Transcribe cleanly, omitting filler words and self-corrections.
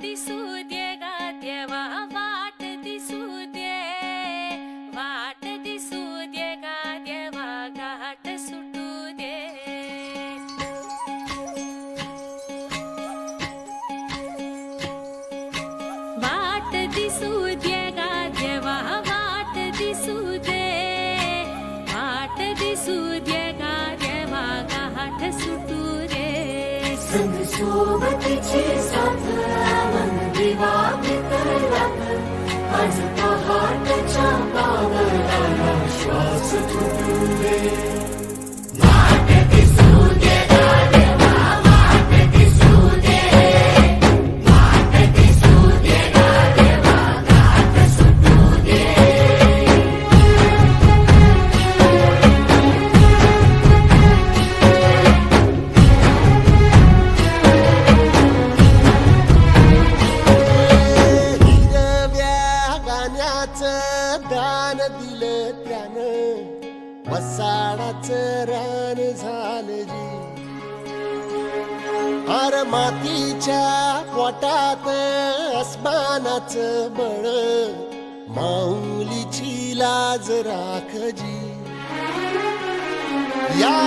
दिसू दे गा देवा वाट दिसू दे, वाट दिसू दे गा देवा घाट सुटू दे. वाट दिसू दे गा देवा वाट दिसू दे, वाट दिसू दे गा देवा घाट सुटू दे. संग सोबतीची साथ मन दिवा भितरलात, आज पहाटच्या पावलाला श्वास फुटू दे. वाट दिसू दे गा देवा वाट दिसू दे, वाट दिसू दे गा देवा घाट सुटू दे. दान दिलं त्यानं, वसाडाचं रान झालं जी. अर मातीच्या पोटात अस्मानाचं बळ, माऊलीची लाज राखजी. या